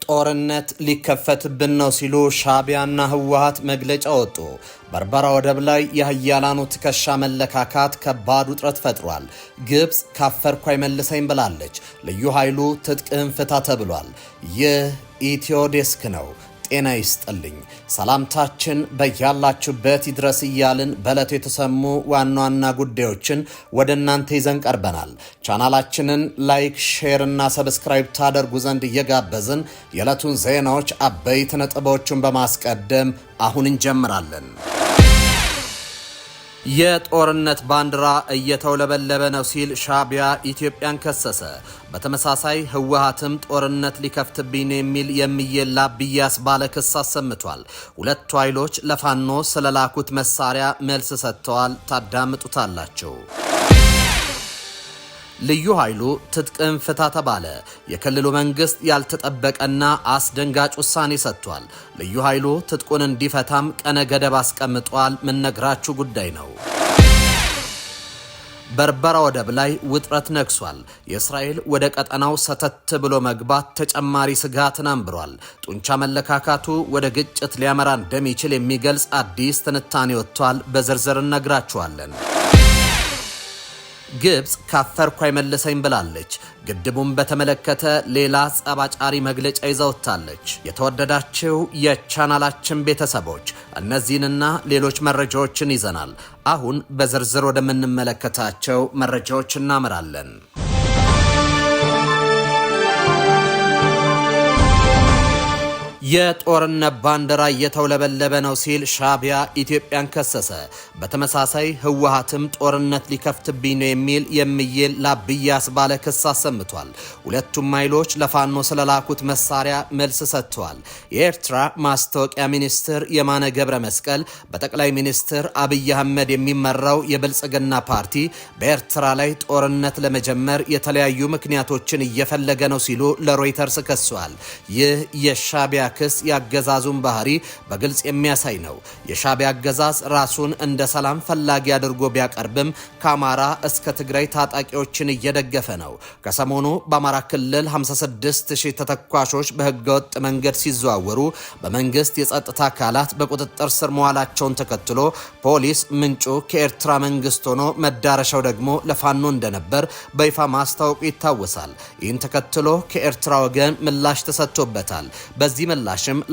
ጦርነት ሊከፈትብን ነው ሲሉ ሻዕቢያና ህወሓት መግለጫ ወጡ። በርበራ ወደብ ላይ የኃያላኑ ትከሻ መለካካት ከባድ ውጥረት ፈጥሯል። ግብጽ ካፈርኩ አይመልሰኝ ብላለች። ልዩ ኃይሉ ትጥቅህን ፍታ ተብሏል። ይህ ኢትዮ ዴስክ ነው። ጤና ይስጥልኝ። ሰላምታችን በያላችሁበት ይድረስ እያልን በዕለቱ የተሰሙ ዋና ዋና ጉዳዮችን ወደ እናንተ ይዘን ቀርበናል። ቻናላችንን ላይክ፣ ሼር እና ሰብስክራይብ ታደርጉ ዘንድ እየጋበዝን የዕለቱን ዜናዎች አበይት ነጥቦችን በማስቀደም አሁን እንጀምራለን። የጦርነት ባንዲራ እየተውለበለበ ነው ሲል ሻዕቢያ ኢትዮጵያን ከሰሰ። በተመሳሳይ ህወሓትም ጦርነት ሊከፍትብኝ ነው የሚል የሚየላ ብያስ ባለ ክስ አሰምቷል። ሁለቱ ኃይሎች ለፋኖ ስለላኩት መሳሪያ መልስ ሰጥተዋል። ታዳምጡታላችሁ። ልዩ ኃይሉ ትጥቅን ፍታ ተባለ። የክልሉ መንግስት ያልተጠበቀና አስደንጋጭ ውሳኔ ሰጥቷል። ልዩ ኃይሉ ትጥቁን እንዲፈታም ቀነ ገደብ አስቀምጧል። ምንነግራችሁ ጉዳይ ነው። በርበራ ወደብ ላይ ውጥረት ነግሷል። የእስራኤል ወደ ቀጠናው ሰተት ብሎ መግባት ተጨማሪ ስጋትን አንብሯል። ጡንቻ መለካካቱ ወደ ግጭት ሊያመራ እንደሚችል የሚገልጽ አዲስ ትንታኔ ወጥቷል። በዝርዝር እነግራችኋለን። ግብጽ ካፈርኩ አይመልሰኝ ብላለች። ግድቡን በተመለከተ ሌላ ጸባጫሪ መግለጫ ይዘውታለች። የተወደዳችሁ የቻናላችን ቤተሰቦች እነዚህንና ሌሎች መረጃዎችን ይዘናል። አሁን በዝርዝር ወደምንመለከታቸው መረጃዎች እናመራለን። የጦርነት ባንዲራ እየተውለበለበ ነው ሲል ሻዕቢያ ኢትዮጵያን ከሰሰ። በተመሳሳይ ህወሓትም ጦርነት ሊከፍትብኝ ነው የሚል የሚል ላብያስ ባለ ክስ አሰምቷል። ሁለቱም ኃይሎች ለፋኖ ስለላኩት መሳሪያ መልስ ሰጥተዋል። የኤርትራ ማስታወቂያ ሚኒስትር የማነ ገብረ መስቀል በጠቅላይ ሚኒስትር አብይ አህመድ የሚመራው የብልጽግና ፓርቲ በኤርትራ ላይ ጦርነት ለመጀመር የተለያዩ ምክንያቶችን እየፈለገ ነው ሲሉ ለሮይተርስ ከሰዋል። ይህ የሻዕቢያ ክስ ያገዛዙን ባህሪ በግልጽ የሚያሳይ ነው። የሻዕቢያ አገዛዝ ራሱን እንደ ሰላም ፈላጊ አድርጎ ቢያቀርብም ከአማራ እስከ ትግራይ ታጣቂዎችን እየደገፈ ነው። ከሰሞኑ በአማራ ክልል 56000 ተተኳሾች በህገወጥ መንገድ ሲዘዋወሩ በመንግስት የጸጥታ አካላት በቁጥጥር ስር መዋላቸውን ተከትሎ ፖሊስ ምንጩ ከኤርትራ መንግስት ሆኖ መዳረሻው ደግሞ ለፋኖ እንደነበር በይፋ ማስታወቁ ይታወሳል። ይህን ተከትሎ ከኤርትራ ወገን ምላሽ ተሰጥቶበታል። በዚህ ምላሽም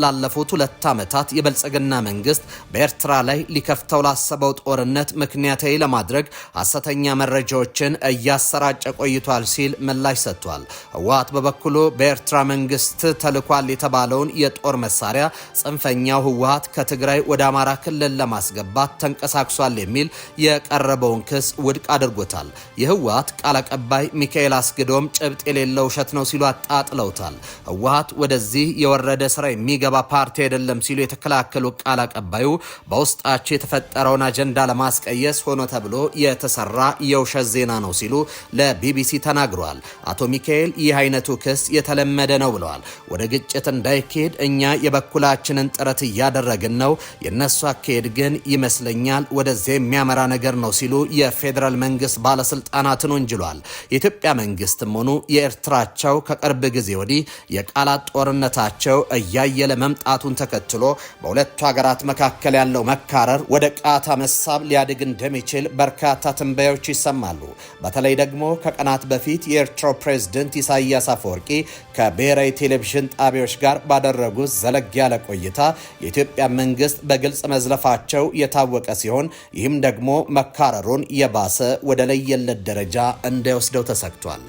ላለፉት 2 ዓመታት የብልጽግና መንግስት በኤርትራ ላይ ሊከፍተው ላሰበው ጦርነት ምክንያታዊ ለማድረግ ሐሰተኛ መረጃዎችን እያሰራጨ ቆይቷል ሲል ምላሽ ሰጥቷል። ህወሓት በበኩሉ በኤርትራ መንግስት ተልኳል የተባለውን የጦር መሳሪያ ጽንፈኛው ህወሓት ከትግራይ ወደ አማራ ክልል ለማስገባት ተንቀሳቅሷል የሚል የቀረበውን ክስ ውድቅ አድርጎታል። የህወሓት ቃል አቀባይ ሚካኤል አስገዶም ጭብጥ የሌለው ውሸት ነው ሲሉ አጣጥለውታል። ህወሓት ወደዚህ የወረደ ስራ የሚገባ ፓርቲ አይደለም ሲሉ የተከላከሉ ቃል አቀባዩ በውስጣቸው የተፈጠረውን አጀንዳ ለማስቀየስ ሆኖ ተብሎ የተሰራ የውሸት ዜና ነው ሲሉ ለቢቢሲ ተናግረዋል። አቶ ሚካኤል ይህ አይነቱ ክስ የተለመደ ነው ብለዋል። ወደ ግጭት እንዳይካሄድ እኛ የበኩላችንን ጥረት እያደረግን ነው። የነሱ አካሄድ ግን ይመስለኛል ወደዚያ የሚያመራ ነገር ነው ሲሉ የፌዴራል መንግስት ባለስልጣናትን ወንጅሏል። የኢትዮጵያ መንግስትም ሆኑ የኤርትራቸው ከቅርብ ጊዜ ወዲህ የቃላት ጦርነታቸው እያየለ መምጣቱን ተከትሎ በሁለቱ ሀገራት መካከል ያለው መካረር ወደ ቃታ መሳብ ሊያድግ እንደሚችል በርካታ ትንበያዎች ይሰማሉ። በተለይ ደግሞ ከቀናት በፊት የኤርትራው ፕሬዝዳንት ኢሳያስ አፈወርቂ ከብሔራዊ ቴሌቪዥን ጣቢያዎች ጋር ባደረጉት ዘለግ ያለ ቆይታ የኢትዮጵያ መንግስት በግልጽ መዝለፋቸው የታወቀ ሲሆን ይህም ደግሞ መካረሩን የባሰ ወደ ለየለት ደረጃ እንዳይወስደው ተሰግቷል።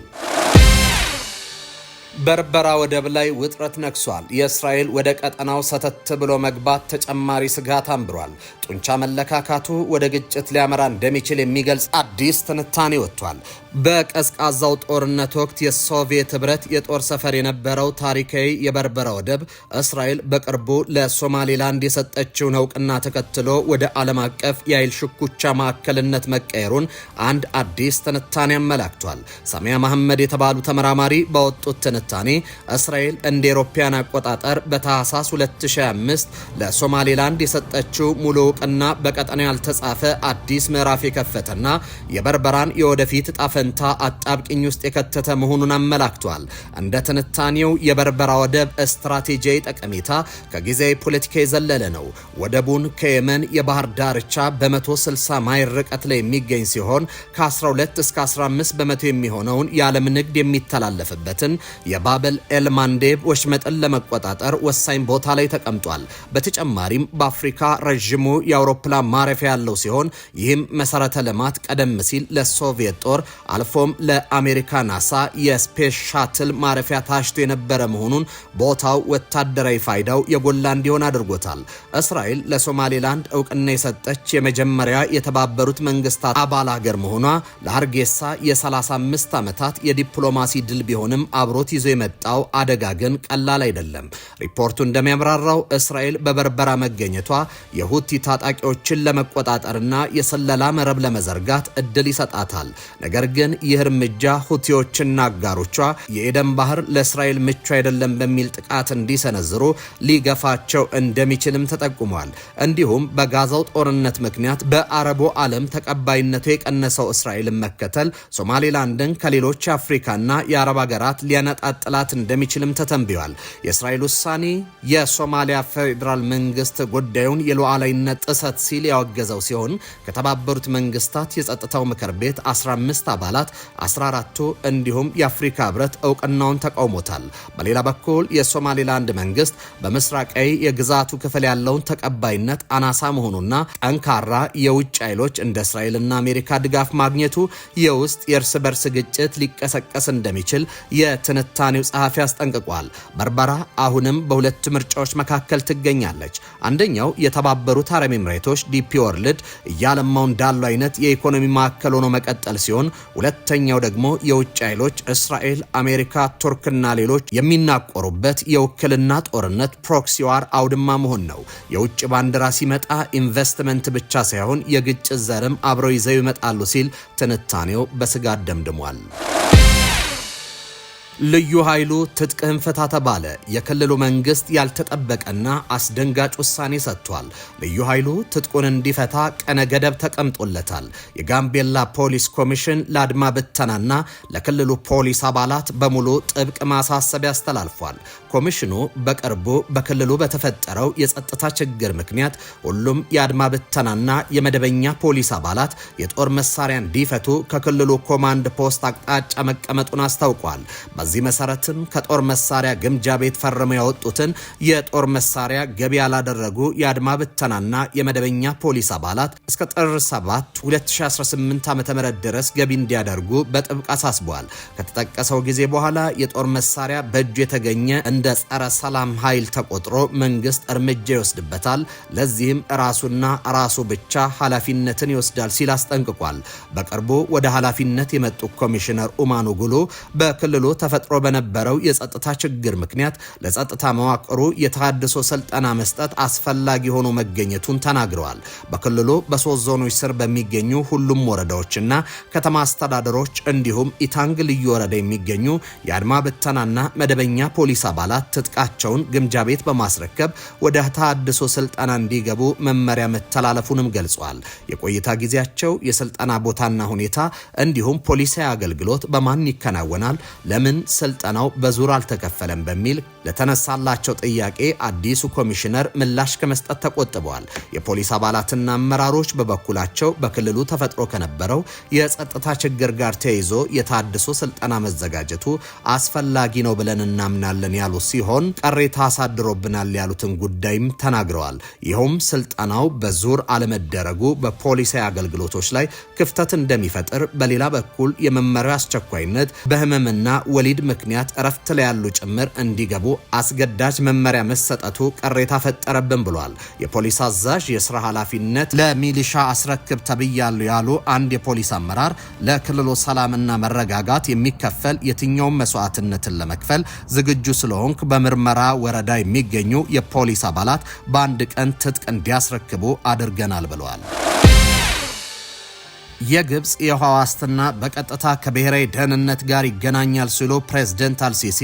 በርበራ ወደብ ላይ ውጥረት ነግሷል። የእስራኤል ወደ ቀጠናው ሰተት ብሎ መግባት ተጨማሪ ስጋት አንብሯል። ጡንቻ መለካካቱ ወደ ግጭት ሊያመራ እንደሚችል የሚገልጽ አዲስ ትንታኔ ወጥቷል። በቀዝቃዛው ጦርነት ወቅት የሶቪየት ህብረት የጦር ሰፈር የነበረው ታሪካዊ የበርበራ ወደብ እስራኤል በቅርቡ ለሶማሌላንድ የሰጠችውን እውቅና ተከትሎ ወደ ዓለም አቀፍ የኃይል ሽኩቻ ማዕከልነት መቀየሩን አንድ አዲስ ትንታኔ አመላክቷል። ሰሚያ መሐመድ የተባሉ ተመራማሪ ባወጡት ትንታኔ እስራኤል እንደ አውሮፓውያን አቆጣጠር በታህሳስ 2025 ለሶማሌላንድ የሰጠችው ሙሉ እውቅና በቀጠናው ያልተጻፈ አዲስ ምዕራፍ የከፈተና የበርበራን የወደፊት ጣፈ ፈንታ አጣብቅኝ ውስጥ የከተተ መሆኑን አመላክቷል። እንደ ትንታኔው የበርበራ ወደብ ስትራቴጂያዊ ጠቀሜታ ከጊዜያዊ ፖለቲካ የዘለለ ነው። ወደቡን ከየመን የባህር ዳርቻ በ160 ማይል ርቀት ላይ የሚገኝ ሲሆን ከ12 እስከ 15 በመቶ የሚሆነውን የዓለም ንግድ የሚተላለፍበትን የባበል ኤል ማንዴብ ወሽመጥን ለመቆጣጠር ወሳኝ ቦታ ላይ ተቀምጧል። በተጨማሪም በአፍሪካ ረዥሙ የአውሮፕላን ማረፊያ ያለው ሲሆን ይህም መሰረተ ልማት ቀደም ሲል ለሶቪየት ጦር አልፎም ለአሜሪካ ናሳ የስፔስ ሻትል ማረፊያ ታሽቶ የነበረ መሆኑን ቦታው ወታደራዊ ፋይዳው የጎላ እንዲሆን አድርጎታል። እስራኤል ለሶማሌላንድ እውቅና የሰጠች የመጀመሪያ የተባበሩት መንግስታት አባል ሀገር መሆኗ ለሀርጌሳ የ35 ዓመታት የዲፕሎማሲ ድል ቢሆንም አብሮት ይዞ የመጣው አደጋ ግን ቀላል አይደለም። ሪፖርቱ እንደሚያብራራው እስራኤል በበርበራ መገኘቷ የሁቲ ታጣቂዎችን ለመቆጣጠርና የሰለላ መረብ ለመዘርጋት እድል ይሰጣታል። ነገር ግን ይህ እርምጃ ሁቲዎችና አጋሮቿ የኤደን ባህር ለእስራኤል ምቹ አይደለም በሚል ጥቃት እንዲሰነዝሩ ሊገፋቸው እንደሚችልም ተጠቁሟል። እንዲሁም በጋዛው ጦርነት ምክንያት በአረቡ ዓለም ተቀባይነቱ የቀነሰው እስራኤልን መከተል ሶማሌላንድን ከሌሎች የአፍሪካና የአረብ ሀገራት ሊያነጣጥላት እንደሚችልም ተተንብዮአል። የእስራኤል ውሳኔ የሶማሊያ ፌዴራል መንግስት ጉዳዩን የሉዓላዊነት ጥሰት ሲል ያወገዘው ሲሆን ከተባበሩት መንግስታት የጸጥታው ምክር ቤት 15 አባላት 14ቱ እንዲሁም የአፍሪካ ህብረት እውቅናውን ተቃውሞታል። በሌላ በኩል የሶማሌላንድ መንግስት በምስራቃዊ የግዛቱ ክፍል ያለውን ተቀባይነት አናሳ መሆኑና ጠንካራ የውጭ ኃይሎች እንደ እስራኤልና አሜሪካ ድጋፍ ማግኘቱ የውስጥ የእርስ በርስ ግጭት ሊቀሰቀስ እንደሚችል የትንታኔው ጸሐፊ አስጠንቅቋል። በርበራ አሁንም በሁለት ምርጫዎች መካከል ትገኛለች። አንደኛው የተባበሩት አረብ ኤምሬቶች ዲፒ ወርልድ እያለማው እንዳለው አይነት የኢኮኖሚ ማዕከል ሆኖ መቀጠል ሲሆን ሁለተኛው ደግሞ የውጭ ኃይሎች እስራኤል፣ አሜሪካ፣ ቱርክና ሌሎች የሚናቆሩበት የውክልና ጦርነት ፕሮክሲ ዋር አውድማ መሆን ነው። የውጭ ባንዲራ ሲመጣ ኢንቨስትመንት ብቻ ሳይሆን የግጭት ዘርም አብረው ይዘው ይመጣሉ ሲል ትንታኔው በስጋት ደምድሟል። ልዩ ኃይሉ ትጥቅህን ፍታ ተባለ። የክልሉ መንግስት ያልተጠበቀና አስደንጋጭ ውሳኔ ሰጥቷል። ልዩ ኃይሉ ትጥቁን እንዲፈታ ቀነ ገደብ ተቀምጦለታል። የጋምቤላ ፖሊስ ኮሚሽን ለአድማ ብተናና ለክልሉ ፖሊስ አባላት በሙሉ ጥብቅ ማሳሰቢያ አስተላልፏል። ኮሚሽኑ በቅርቡ በክልሉ በተፈጠረው የጸጥታ ችግር ምክንያት ሁሉም የአድማ ብተናና የመደበኛ ፖሊስ አባላት የጦር መሳሪያ እንዲፈቱ ከክልሉ ኮማንድ ፖስት አቅጣጫ መቀመጡን አስታውቋል። በዚህ መሰረትም ከጦር መሳሪያ ግምጃ ቤት ፈርመው ያወጡትን የጦር መሳሪያ ገቢ ያላደረጉ የአድማ ብተናና የመደበኛ ፖሊስ አባላት እስከ ጥር 7 2018 ዓ.ም ድረስ ገቢ እንዲያደርጉ በጥብቅ አሳስቧል። ከተጠቀሰው ጊዜ በኋላ የጦር መሳሪያ በእጁ የተገኘ እንደ ጸረ ሰላም ኃይል ተቆጥሮ መንግስት እርምጃ ይወስድበታል። ለዚህም ራሱና ራሱ ብቻ ኃላፊነትን ይወስዳል ሲል አስጠንቅቋል። በቅርቡ ወደ ኃላፊነት የመጡ ኮሚሽነር ኡማኑ ጉሉ በክልሉ ተፈጥሮ በነበረው የጸጥታ ችግር ምክንያት ለጸጥታ መዋቅሩ የተሃድሶ ስልጠና መስጠት አስፈላጊ ሆኖ መገኘቱን ተናግረዋል። በክልሉ በሶስት ዞኖች ስር በሚገኙ ሁሉም ወረዳዎችና ከተማ አስተዳደሮች እንዲሁም ኢታንግ ልዩ ወረዳ የሚገኙ የአድማ ብተናና መደበኛ ፖሊስ አባላት ትጥቃቸውን ግምጃ ቤት በማስረከብ ወደ ተሃድሶ ስልጠና እንዲገቡ መመሪያ መተላለፉንም ገልጿል። የቆይታ ጊዜያቸው፣ የስልጠና ቦታና ሁኔታ እንዲሁም ፖሊሳዊ አገልግሎት በማን ይከናወናል፣ ለምን ስልጠናው በዙር አልተከፈለም በሚል ለተነሳላቸው ጥያቄ አዲሱ ኮሚሽነር ምላሽ ከመስጠት ተቆጥበዋል። የፖሊስ አባላትና አመራሮች በበኩላቸው በክልሉ ተፈጥሮ ከነበረው የጸጥታ ችግር ጋር ተያይዞ የተሃድሶ ስልጠና መዘጋጀቱ አስፈላጊ ነው ብለን እናምናለን ያሉ ሲሆን ቅሬታ አሳድሮብናል ያሉትን ጉዳይም ተናግረዋል። ይኸውም ስልጠናው በዙር አለመደረጉ በፖሊሳዊ አገልግሎቶች ላይ ክፍተት እንደሚፈጥር፣ በሌላ በኩል የመመሪያው አስቸኳይነት በህመምና ወሊድ ምክንያት እረፍት ላይ ያሉ ጭምር እንዲገቡ አስገዳጅ መመሪያ መሰጠቱ ቅሬታ ፈጠረብን ብሏል። የፖሊስ አዛዥ የስራ ኃላፊነት ለሚሊሻ አስረክብ ተብያሉ ያሉ አንድ የፖሊስ አመራር ለክልሉ ሰላምና መረጋጋት የሚከፈል የትኛውም መስዋዕትነትን ለመክፈል ዝግጁ ስለሆንክ በምርመራ ወረዳ የሚገኙ የፖሊስ አባላት በአንድ ቀን ትጥቅ እንዲያስረክቡ አድርገናል ብለዋል። የግብጽ የውሃ ዋስትና በቀጥታ ከብሔራዊ ደህንነት ጋር ይገናኛል ሲሉ ፕሬዝዳንት አልሲሲ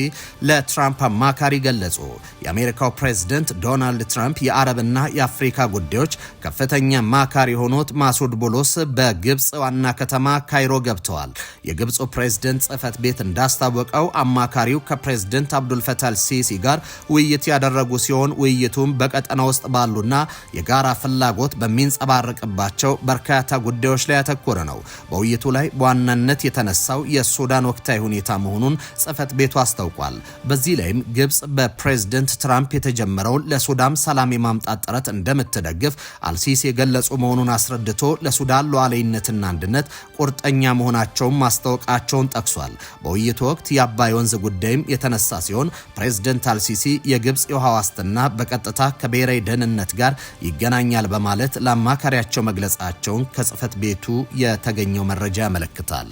ለትራምፕ አማካሪ ገለጹ። የአሜሪካው ፕሬዝዳንት ዶናልድ ትራምፕ የአረብና የአፍሪካ ጉዳዮች ከፍተኛ አማካሪ የሆኑት ማሱድ ቡሉስ በግብጽ ዋና ከተማ ካይሮ ገብተዋል። የግብጹ ፕሬዝዳንት ጽህፈት ቤት እንዳስታወቀው አማካሪው ከፕሬዝዳንት አብዱልፈታህ አልሲሲ ጋር ውይይት ያደረጉ ሲሆን ውይይቱም በቀጠና ውስጥ ባሉና የጋራ ፍላጎት በሚንጸባረቅባቸው በርካታ ጉዳዮች ላይ ያተኮረ ነው። በውይይቱ ላይ በዋናነት የተነሳው የሱዳን ወቅታዊ ሁኔታ መሆኑን ጽህፈት ቤቱ አስታውቋል። በዚህ ላይም ግብጽ በፕሬዝዳንት ትራምፕ የተጀመረውን ለሱዳን ሰላም የማምጣት ጥረት እንደምትደግፍ አልሲሲ የገለጹ መሆኑን አስረድቶ ለሱዳን ሉዓላዊነትና አንድነት ቁርጠኛ መሆናቸውን ማስታወቃቸውን ጠቅሷል። በውይይቱ ወቅት የአባይ ወንዝ ጉዳይም የተነሳ ሲሆን ፕሬዝዳንት አልሲሲ የግብጽ የውሃ ዋስትና በቀጥታ ከብሔራዊ ደህንነት ጋር ይገናኛል በማለት ለአማካሪያቸው መግለጻቸውን ከጽህፈት ቤቱ የተገኘው መረጃ ያመለክታል።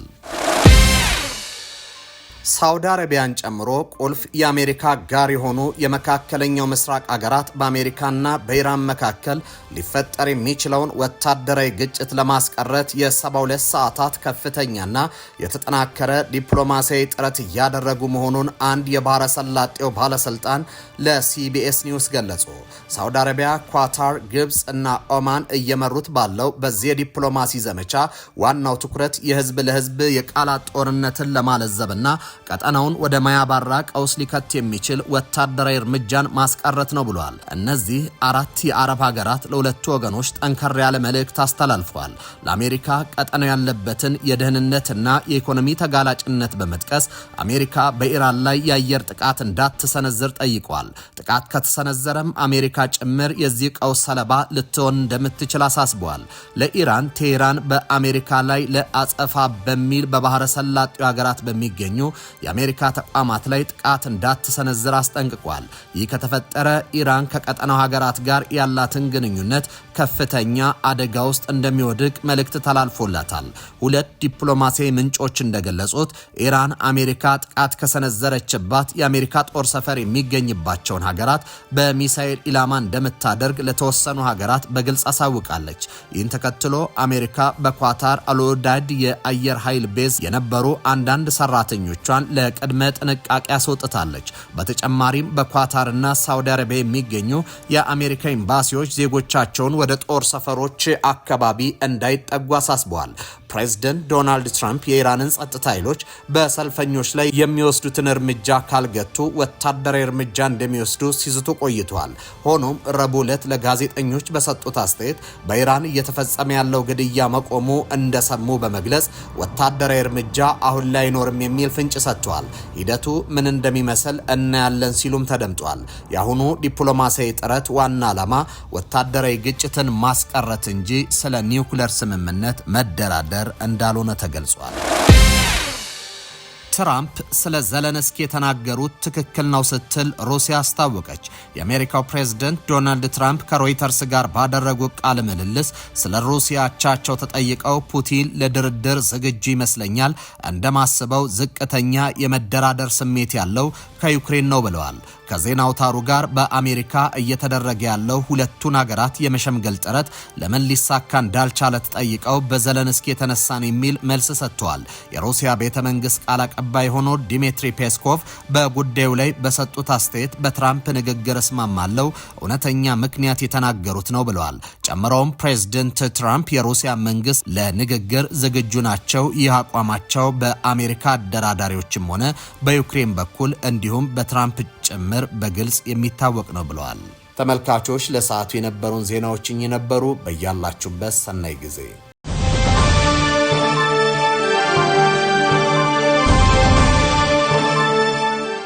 ሳውዲ አረቢያን ጨምሮ ቁልፍ የአሜሪካ ጋር የሆኑ የመካከለኛው ምስራቅ አገራት በአሜሪካና በኢራን መካከል ሊፈጠር የሚችለውን ወታደራዊ ግጭት ለማስቀረት የ72 ሰዓታት ከፍተኛና የተጠናከረ ዲፕሎማሲያዊ ጥረት እያደረጉ መሆኑን አንድ የባህረ ሰላጤው ባለስልጣን ለሲቢኤስ ኒውስ ገለጹ። ሳውዲ አረቢያ፣ ኳታር፣ ግብጽ እና ኦማን እየመሩት ባለው በዚህ የዲፕሎማሲ ዘመቻ ዋናው ትኩረት የህዝብ ለህዝብ የቃላት ጦርነትን ለማለዘብና ቀጠናውን ወደ ማያባራ ቀውስ ሊከት የሚችል ወታደራዊ እርምጃን ማስቀረት ነው ብሏል። እነዚህ አራት የአረብ ሀገራት ለሁለቱ ወገኖች ጠንከር ያለ መልእክት አስተላልፈዋል። ለአሜሪካ ቀጠናው ያለበትን የደህንነትና የኢኮኖሚ ተጋላጭነት በመጥቀስ አሜሪካ በኢራን ላይ የአየር ጥቃት እንዳትሰነዝር ጠይቀዋል። ጥቃት ከተሰነዘረም አሜሪካ ጭምር የዚህ ቀውስ ሰለባ ልትሆን እንደምትችል አሳስበዋል። ለኢራን ቴህራን በአሜሪካ ላይ ለአጸፋ በሚል በባህረ ሰላጤው ሀገራት በሚገኙ የአሜሪካ ተቋማት ላይ ጥቃት እንዳትሰነዝር አስጠንቅቋል። ይህ ከተፈጠረ ኢራን ከቀጠናው ሀገራት ጋር ያላትን ግንኙነት ከፍተኛ አደጋ ውስጥ እንደሚወድቅ መልእክት ተላልፎላታል። ሁለት ዲፕሎማሲያዊ ምንጮች እንደገለጹት ኢራን አሜሪካ ጥቃት ከሰነዘረችባት የአሜሪካ ጦር ሰፈር የሚገኝባቸውን ሀገራት በሚሳኤል ኢላማ እንደምታደርግ ለተወሰኑ ሀገራት በግልጽ አሳውቃለች። ይህን ተከትሎ አሜሪካ በኳታር አልኡዳይድ የአየር ኃይል ቤዝ የነበሩ አንዳንድ ሰራተኞቿን ለቅድመ ጥንቃቄ አስወጥታለች። በተጨማሪም በኳታርና ሳውዲ አረቢያ የሚገኙ የአሜሪካ ኤምባሲዎች ዜጎቻቸውን ወደ ጦር ሰፈሮች አካባቢ እንዳይጠጉ አሳስበዋል። ፕሬዝዳንት ዶናልድ ትራምፕ የኢራንን ጸጥታ ኃይሎች በሰልፈኞች ላይ የሚወስዱትን እርምጃ ካልገቱ ወታደራዊ እርምጃ እንደሚወስዱ ሲዝቱ ቆይተዋል። ሆኖም ረቡዕ ዕለት ለጋዜጠኞች በሰጡት አስተያየት በኢራን እየተፈጸመ ያለው ግድያ መቆሙ እንደሰሙ በመግለጽ ወታደራዊ እርምጃ አሁን ላይ አይኖርም የሚል ፍንጭ ሰጥተዋል። ሂደቱ ምን እንደሚመስል እናያለን ሲሉም ተደምጧል። የአሁኑ ዲፕሎማሲያዊ ጥረት ዋና ዓላማ ወታደራዊ ግጭትን ማስቀረት እንጂ ስለ ኒውክሌር ስምምነት መደራደር እንዳልሆነ ተገልጿል። ትራምፕ ስለ ዘለንስኪ የተናገሩት ትክክል ነው ስትል ሩሲያ አስታወቀች። የአሜሪካው ፕሬዝዳንት ዶናልድ ትራምፕ ከሮይተርስ ጋር ባደረጉት ቃለ ምልልስ ስለ ሩሲያ አቻቸው ተጠይቀው ፑቲን ለድርድር ዝግጁ ይመስለኛል፣ እንደማስበው ዝቅተኛ የመደራደር ስሜት ያለው ከዩክሬን ነው ብለዋል። ከዜና አውታሩ ጋር በአሜሪካ እየተደረገ ያለው ሁለቱን ሀገራት የመሸምገል ጥረት ለምን ሊሳካ እንዳልቻለ ተጠይቀው በዘለንስኪ የተነሳን የሚል መልስ ሰጥተዋል። የሩሲያ ቤተ መንግስት ቃል አቀባይ ሆኖ ዲሚትሪ ፔስኮቭ በጉዳዩ ላይ በሰጡት አስተያየት በትራምፕ ንግግር እስማማለሁ፣ እውነተኛ ምክንያት የተናገሩት ነው ብለዋል። ጨምረውም ፕሬዝዳንት ትራምፕ የሩሲያ መንግስት ለንግግር ዝግጁ ናቸው፣ ይህ አቋማቸው በአሜሪካ አደራዳሪዎችም ሆነ በዩክሬን በኩል እንዲሁም በትራምፕ ጭምር በግልጽ የሚታወቅ ነው ብለዋል። ተመልካቾች ለሰዓቱ የነበሩን ዜናዎች እኚህ ነበሩ። በያላችሁበት ሰናይ ጊዜ